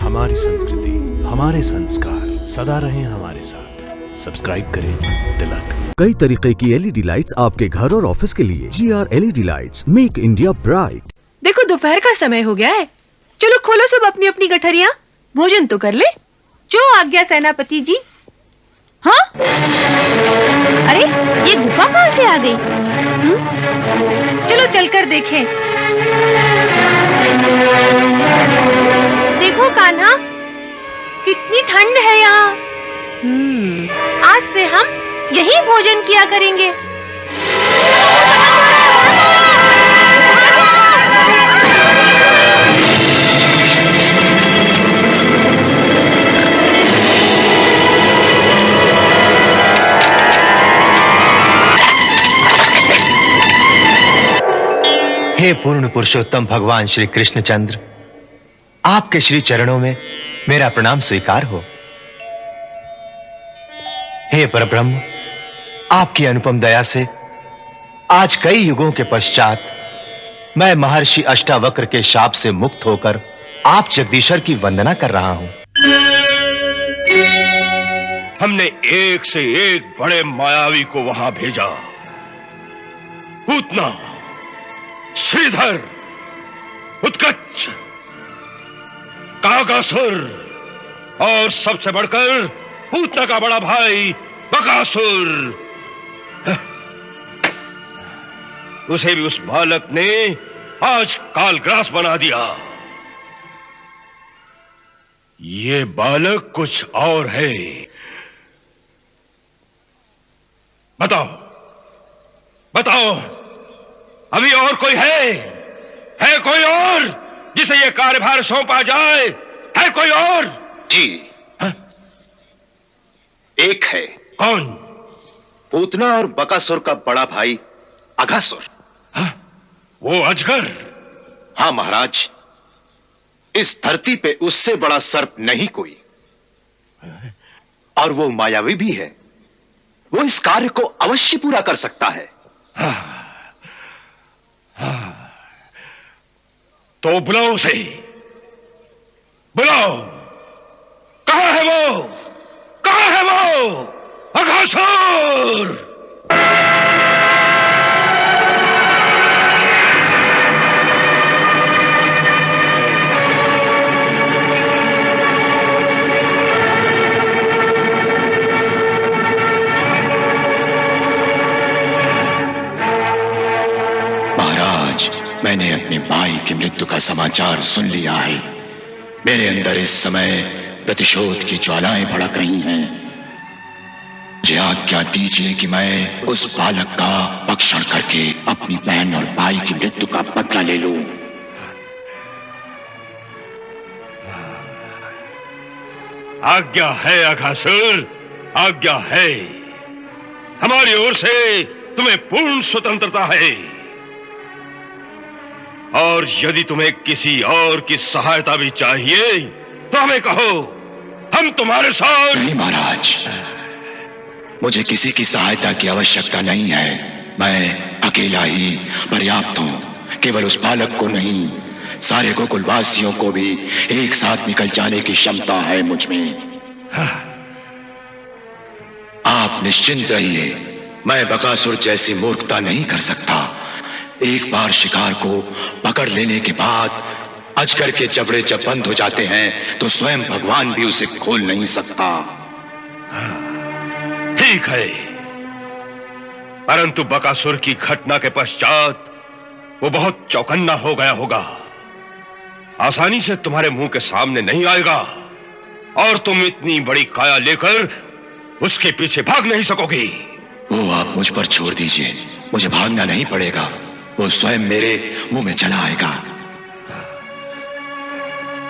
हमारी संस्कृति, हमारे संस्कार सदा रहें हमारे साथ। सब्सक्राइब करें तिलक। कई तरीके की एलईडी लाइट्स आपके घर और ऑफिस के लिए। GR LED lights, make India bright. देखो दोपहर का समय हो गया है, चलो खोलो सब अपनी अपनी गठरियां, भोजन तो कर ले। जो आज्ञा सेनापति जी। हाँ, अरे ये गुफा कहाँ से आ गई? चलो चलकर देखें। देखो कान्हा, कितनी ठंड है यहाँ। आज से हम यहीं भोजन किया करेंगे। हे पूर्ण पुरुषोत्तम भगवान श्री कृष्णचंद्र, आपके श्री चरणों में मेरा प्रणाम स्वीकार हो। हे परब्रह्म, आपकी अनुपम दया से आज कई युगों के पश्चात मैं महर्षि अष्टावक्र के शाप से मुक्त होकर आप जगदीश्वर की वंदना कर रहा हूं। हमने एक से एक बड़े मायावी को वहां भेजा। पूतना, श्रीधर, उत्कच, काकासुर और सबसे बढ़कर पूतना का बड़ा भाई बकासुर। उसे भी उस बालक ने आज कालग्रास बना दिया। ये बालक कुछ और है। बताओ, बताओ, अभी और कोई है कोई और जिसे यह कार्यभार सौंपा जाए? है कोई और? जी, हा? एक है। कौन? पूतना और बकासुर का बड़ा भाई अघासुर। हा? वो अजगर? हाँ महाराज, इस धरती पे उससे बड़ा सर्प नहीं कोई, और वो मायावी भी है। वो इस कार्य को अवश्य पूरा कर सकता है। तो बुलाओ उसे, बुलाओ। कहां है वो? कहां है वो? अघासुर! मैंने अपने भाई की मृत्यु का समाचार सुन लिया है। मेरे अंदर इस समय प्रतिशोध की ज्वालाएं भड़क रही हैं। मुझे आज्ञा दीजिए कि मैं उस बालक का भक्षण करके अपनी बहन और भाई की मृत्यु का बदला ले लूं। आज्ञा है अघासुर, आज्ञा है। हमारी ओर से तुम्हें पूर्ण स्वतंत्रता है, और यदि तुम्हें किसी और की सहायता भी चाहिए तो हमें कहो, हम तुम्हारे साथ। नहीं महाराज, मुझे किसी की सहायता की आवश्यकता नहीं है। मैं अकेला ही पर्याप्त हूं। केवल उस बालक को नहीं, सारे गोकुलवासियों को भी एक साथ निकल जाने की क्षमता है मुझ में। आप निश्चिंत रहिए, मैं बकासुर जैसी मूर्खता नहीं कर सकता। एक बार शिकार को पकड़ लेने के बाद अजगर के जबड़े जब बंद हो जाते हैं तो स्वयं भगवान भी उसे खोल नहीं सकता। ठीक है, परंतु बकासुर की घटना के पश्चात वो बहुत चौकन्ना हो गया होगा। आसानी से तुम्हारे मुंह के सामने नहीं आएगा, और तुम इतनी बड़ी काया लेकर उसके पीछे भाग नहीं सकोगी। वो आप मुझ पर छोड़ दीजिए, मुझे भागना नहीं पड़ेगा। वो स्वयं मेरे मुंह में चला आएगा।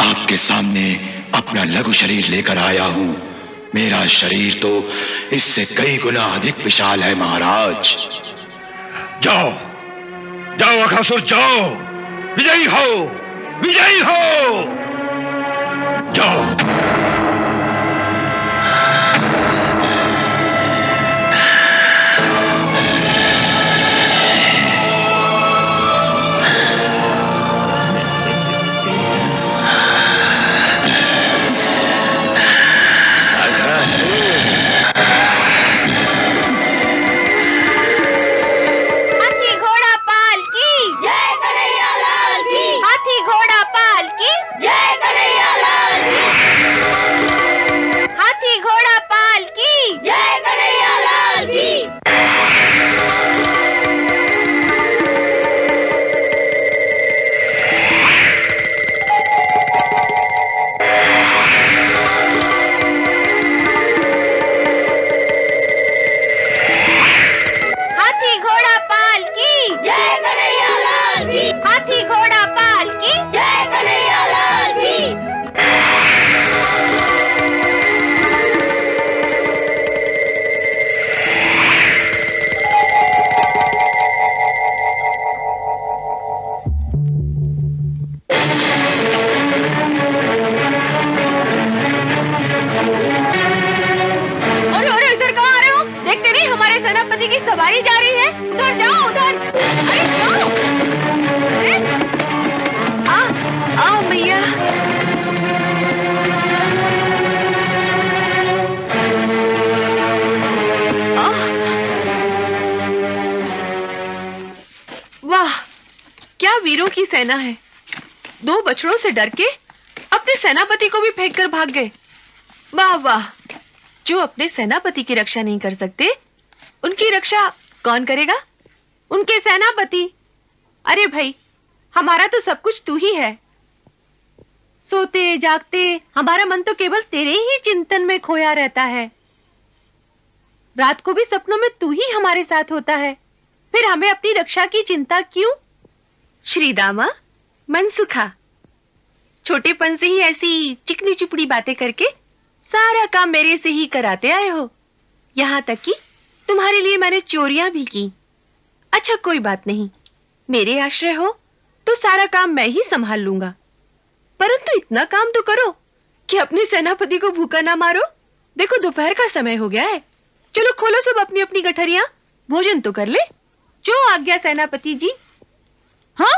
आपके सामने अपना लघु शरीर लेकर आया हूं। मेरा शरीर तो इससे कई गुना अधिक विशाल है महाराज। जाओ, जाओ अघासुर, जाओ। विजयी हो, विजयी हो। जाओ। सेनापति की सवारी जा रही है, उधर जाओ उधर। अरे जाओ। अरे आ मैया। वाह, क्या वीरों की सेना है। 2 बछड़ों से डर के अपने सेनापति को भी फेंक कर भाग गए। वाह वाह, जो अपने सेनापति की रक्षा नहीं कर सकते, उनकी रक्षा कौन करेगा? उनके सेनापति। अरे भाई, हमारा तो सब कुछ तू ही है। सोते जागते हमारा मन तो केवल तेरे ही चिंतन में खोया रहता है। रात को भी सपनों में तू ही हमारे साथ होता है, फिर हमें अपनी रक्षा की चिंता क्यों? श्रीदामा, मनसुखा, छोटेपन से ही ऐसी चिकनी चुपड़ी बातें करके सारा काम मेरे से ही कराते आए हो। यहाँ तक कि तुम्हारे लिए मैंने चोरियां भी की। अच्छा कोई बात नहीं, मेरे आश्रय हो तो सारा काम मैं ही संभाल लूंगा। परंतु इतना काम तो करो कि अपने सेनापति को भूखा ना मारो। देखो दोपहर का समय हो गया है। चलो खोलो सब अपनी अपनी गठरियां, भोजन तो कर ले। जो आज्ञा सेनापति जी। हाँ?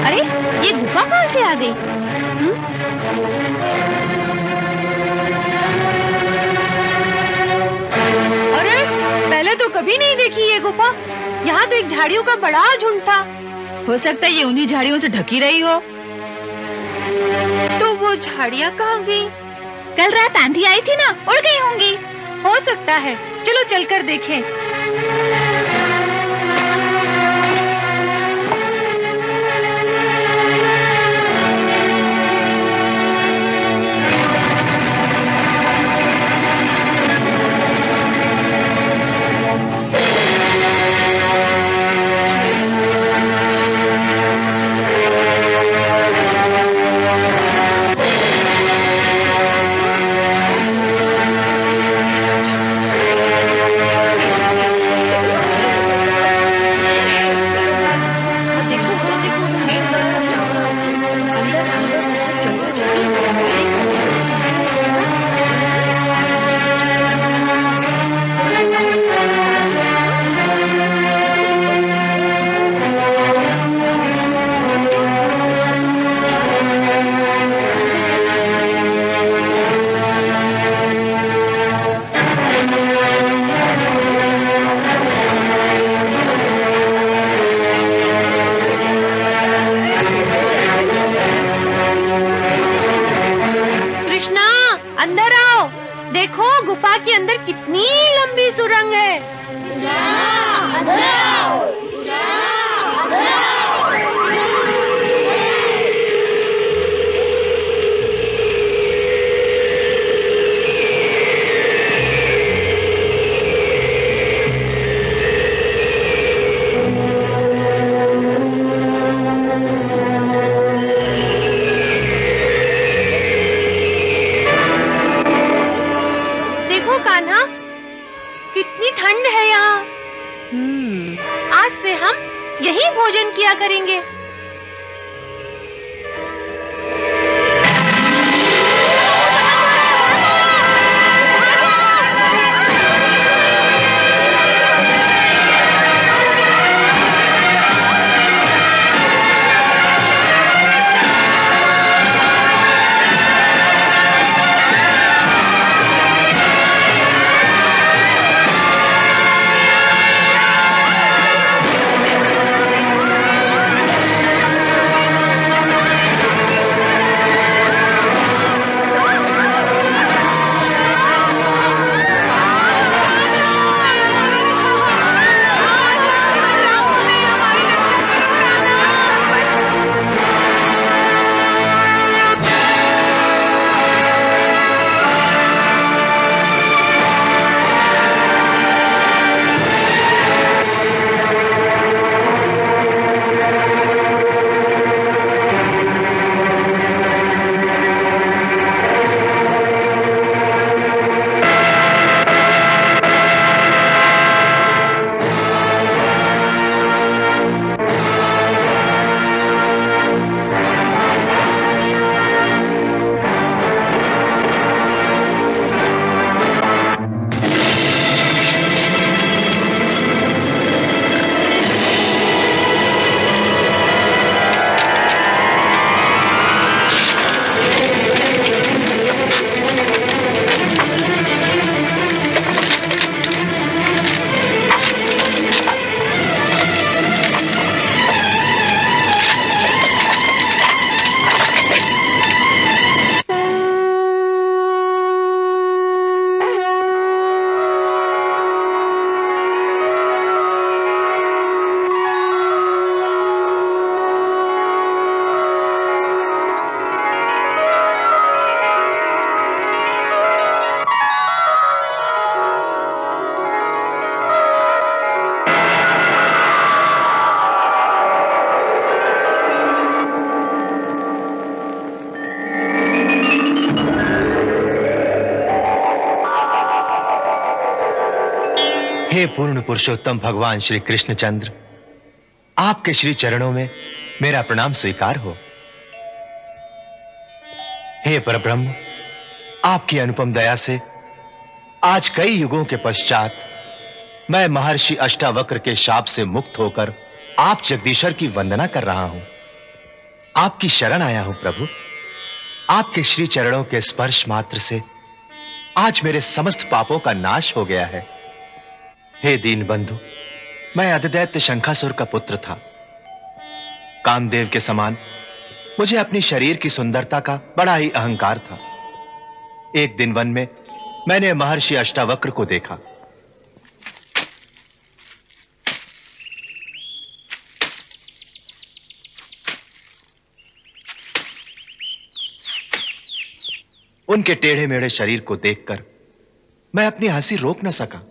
अरे ये गुफा कहाँ से आ गई? अरे पहले तो कभी नहीं देखी ये गुफा। यहाँ तो एक झाड़ियों का बड़ा झुंड था। हो सकता है ये उन्हीं झाड़ियों से ढकी रही हो। तो वो झाड़ियाँ कहाँ गई? कल रात आंधी आई थी ना, उड़ गई होंगी। हो सकता है, चलो चलकर देखें। अंदर आओ, देखो गुफा के अंदर कितनी लंबी सुरंग है। अंदर आओ, अंदर आओ। कान्हा, कितनी ठंड है यहाँ। आज से हम यही भोजन किया करेंगे। हे पूर्ण पुरुषोत्तम भगवान श्री कृष्णचंद्र, आपके श्री चरणों में मेरा प्रणाम स्वीकार हो। हे परब्रह्म, आपकी अनुपम दया से आज कई युगों के पश्चात मैं महर्षि अष्टावक्र के शाप से मुक्त होकर आप जगदीश्वर की वंदना कर रहा हूं। आपकी शरण आया हूं प्रभु। आपके श्री चरणों के स्पर्श मात्र से आज मेरे समस्त पापों का नाश हो गया है। हे दीन बंधु, मैं अधिदैत्य शंखासुर का पुत्र था। कामदेव के समान मुझे अपनी शरीर की सुंदरता का बड़ा ही अहंकार था। एक दिन वन में मैंने महर्षि अष्टावक्र को देखा। उनके टेढ़े मेढ़े शरीर को देखकर मैं अपनी हंसी रोक न सका।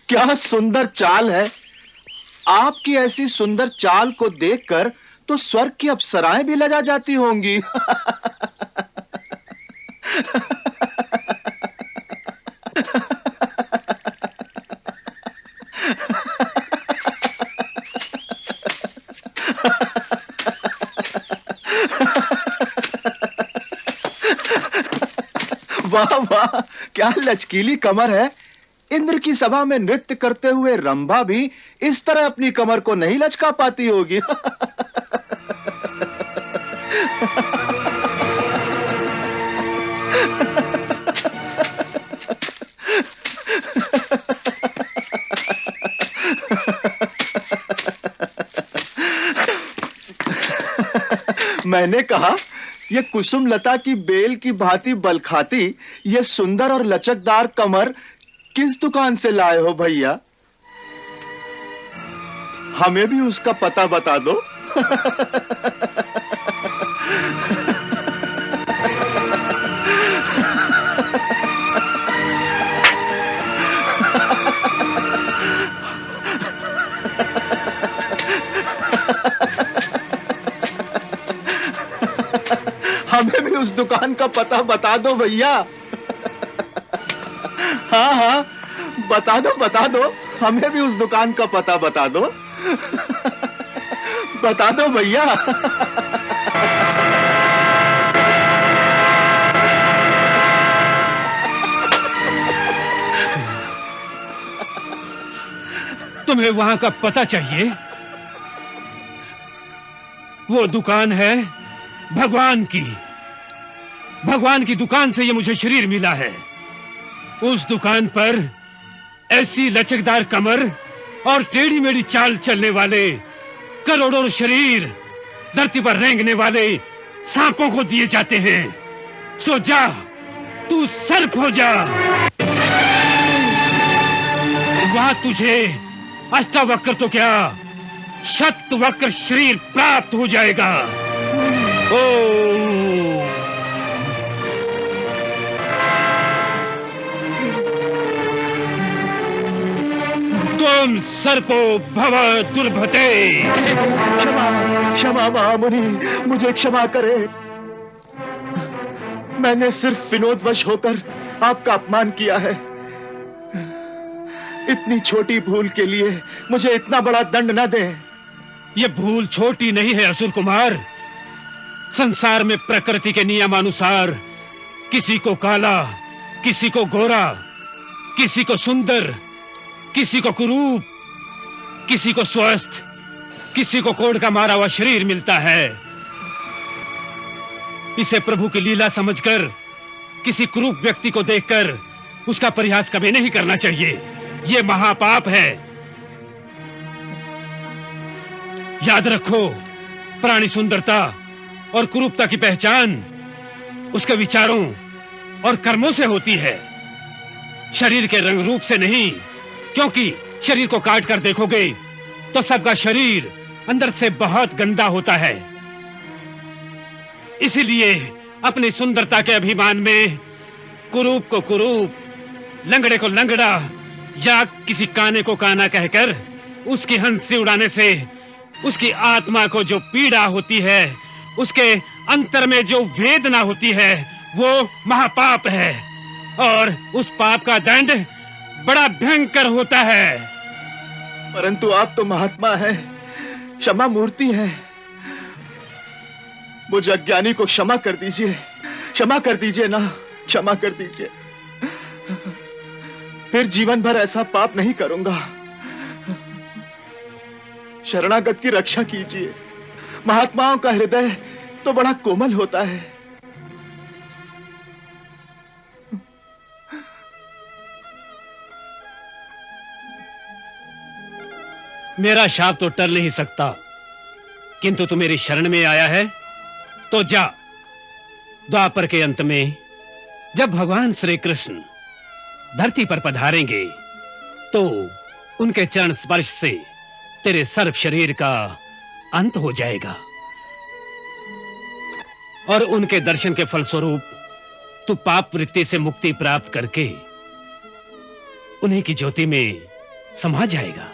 क्या सुंदर चाल है। आपकी ऐसी सुंदर चाल को देखकर तो स्वर्ग की अप्सराएं भी लजा जाती होंगी। वाह वाह, क्या लचकीली कमर है। इंद्र की सभा में नृत्य करते हुए रंभा भी इस तरह अपनी कमर को नहीं लचका पाती होगी। मैंने कहा, ये कुसुम लता की बेल की भांति बल खाती ये सुंदर और लचकदार कमर किस दुकान से लाए हो भैया? हमें भी उसका पता बता दो। हमें भी उस दुकान का पता बता दो भैया। हाँ हाँ, बता दो, हमें भी उस दुकान का पता बता दो। बता दो भैया। तुम्हें वहां का पता चाहिए? वो दुकान है भगवान की। भगवान की दुकान से ये मुझे शरीर मिला है। उस दुकान पर ऐसी लचकदार कमर और टेढ़ी मेढ़ी चाल चलने वाले करोड़ों शरीर धरती पर रेंगने वाले सांपों को दिए जाते हैं। सो जा, तू सर्प हो जा। वहां तुझे अष्टावक्र तो क्या, शतवक्र शरीर प्राप्त हो जाएगा। तुम सर्पो भव दुर्भते। क्षमा महामुनि, मुझे क्षमा करे। मैंने सिर्फ विनोदवश होकर आपका अपमान किया है। इतनी छोटी भूल के लिए मुझे इतना बड़ा दंड न दें। यह भूल छोटी नहीं है असुर कुमार। संसार में प्रकृति के नियमानुसार किसी को काला, किसी को गोरा, किसी को सुंदर, किसी को कुरूप, किसी को स्वस्थ, किसी को कोढ़ का मारा हुआ शरीर मिलता है। इसे प्रभु की लीला समझकर किसी कुरूप व्यक्ति को देखकर उसका परिहास कभी नहीं करना चाहिए। यह महापाप है। याद रखो, प्राणी सुंदरता और कुरूपता की पहचान उसके विचारों और कर्मों से होती है, शरीर के रंग रूप से नहीं। क्योंकि शरीर को काट कर देखोगे तो सबका शरीर अंदर से बहुत गंदा होता है। इसीलिए अपनी सुंदरता के अभिमान में कुरूप को कुरूप लंगड़े को लंगड़ा या किसी काने को काना कहकर उसकी हंसी उड़ाने से उसकी आत्मा को जो पीड़ा होती है, उसके अंतर में जो वेदना होती है, वो महापाप है और उस पाप का दंड बड़ा भयंकर होता है। परंतु आप तो महात्मा हैं, क्षमा मूर्ति हैं। मुझ अज्ञानी को क्षमा कर दीजिए, क्षमा कर दीजिए ना, क्षमा कर दीजिए। फिर जीवन भर ऐसा पाप नहीं करूंगा। शरणागत की रक्षा कीजिए। महात्माओं का हृदय तो बड़ा कोमल होता है। मेरा शाप तो टल नहीं सकता, किंतु तू मेरी शरण में आया है तो जा। द्वापर के अंत में जब भगवान श्री कृष्ण धरती पर पधारेंगे तो उनके चरण स्पर्श से तेरे सर्व शरीर का अंत हो जाएगा और उनके दर्शन के फलस्वरूप तू पाप वृत्ति से मुक्ति प्राप्त करके उन्हीं की ज्योति में समा जाएगा।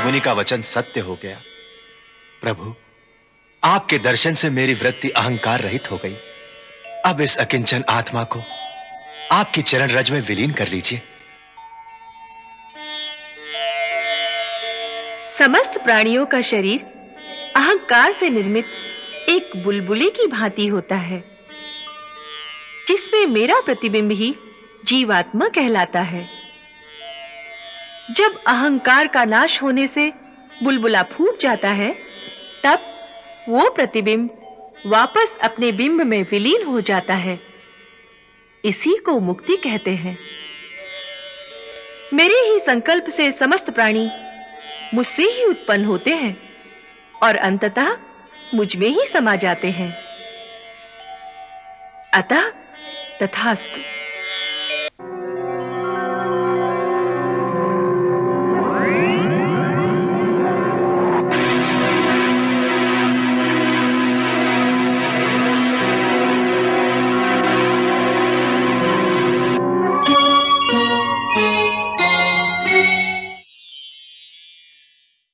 मुनि का वचन सत्य हो गया। प्रभु, आपके दर्शन से मेरी वृत्ति अहंकार रहित हो गई। अब इस अकिंचन आत्मा को आपकी चरण रज में विलीन कर लीजिए। समस्त प्राणियों का शरीर अहंकार से निर्मित एक बुलबुले की भांति होता है, जिसमें मेरा प्रतिबिंब ही जीवात्मा कहलाता है। जब अहंकार का नाश होने से बुलबुला फूट जाता है, तब वो प्रतिबिंब वापस अपने बिंब में विलीन हो जाता है। इसी को मुक्ति कहते हैं। मेरे ही संकल्प से समस्त प्राणी मुझसे ही उत्पन्न होते हैं और अंततः मुझ में ही समा जाते हैं। अतः तथास्तु।